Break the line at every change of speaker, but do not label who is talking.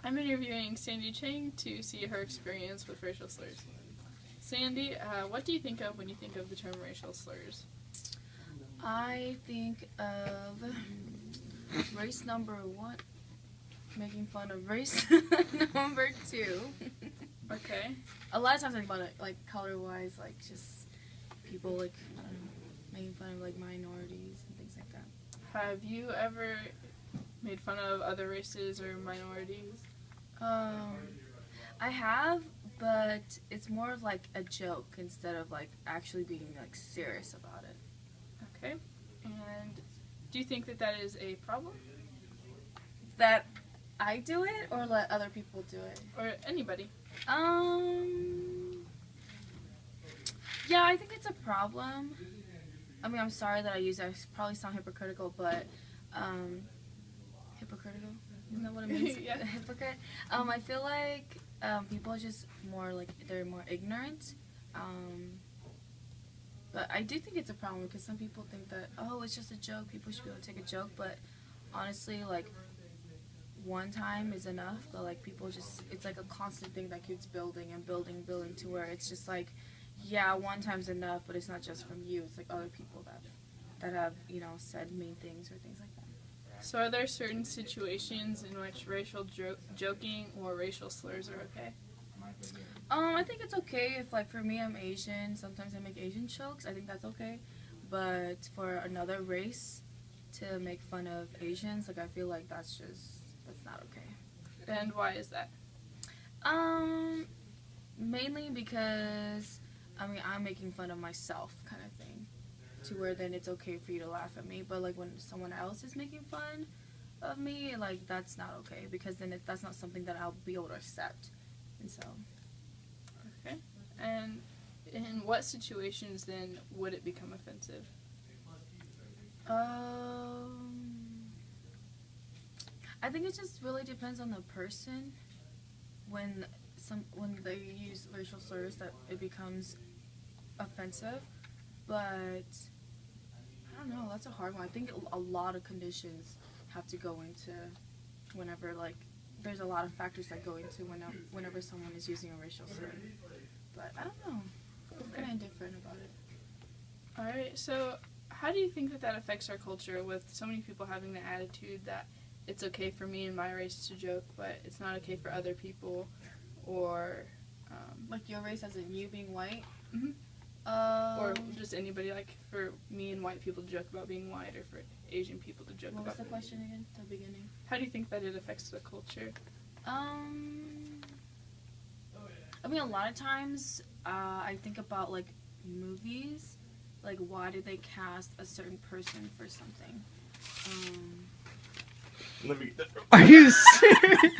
I'm interviewing Sandy Chang to see her experience with racial slurs. Sandy, what do you think of when you think of the term racial slurs?
I think of race number one, making fun of race number two.
Okay.
A lot of times I think about it, like, color-wise, like, just people, like, I don't know, making fun of, like, minorities and things like that.
Have you ever made fun of other races or minorities?
I have, but it's more of, like, a joke instead of, like, actually being, like, serious about it.
Okay. And do you think that that is a problem?
That I do it or let other people do it?
Or anybody?
Yeah, I think it's a problem. I mean, I'm sorry that I use that. I probably sound hypocritical, but, hypocritical? Isn't that what it means?
Yeah.
Hypocrite? I feel like, people are just more, like, they're more ignorant. But I do think it's a problem because some people think that, oh, it's just a joke. People should be able to take a joke, but honestly, like, one time is enough, but, like, people just, it's like a constant thing that keeps building and building to where it's just like, yeah, one time's enough, but it's not just from you, it's like other people that have, you know, said mean things or things like that.
So are there certain situations in which racial joking or racial slurs are okay?
I think it's okay if, like, for me, I'm Asian, sometimes I make Asian jokes, I think that's okay, but for another race to make fun of Asians, like, I feel like that's not okay.
And why is that?
Mainly because, I mean, I'm making fun of myself kind of thing, to where then it's okay for you to laugh at me, but, like, when someone else is making fun of me, like, that's not okay, because then that's not something that I'll be able to accept, and so.
Okay. And in what situations, then, would it become offensive?
I think it just really depends on the person. When they use racial slurs, that it becomes offensive. But I don't know. That's a hard one. I think a lot of conditions have to go into whenever, like, there's a lot of factors that go into whenever someone is using a racial slur. But I don't know. I'm kind of indifferent about it.
All right. So how do you think that affects our culture with so many people having the attitude that it's okay for me and my race to joke, but it's not okay for other people, or
like your race as in you being white?
Mm-hmm. Or just anybody, like for me and white people to joke about being white, or for Asian people to joke about.
What was the question again? The beginning.
How do you think that it affects the culture?
I mean, a lot of times I think about, like, movies, like, why did they cast a certain person for something?
Are you serious?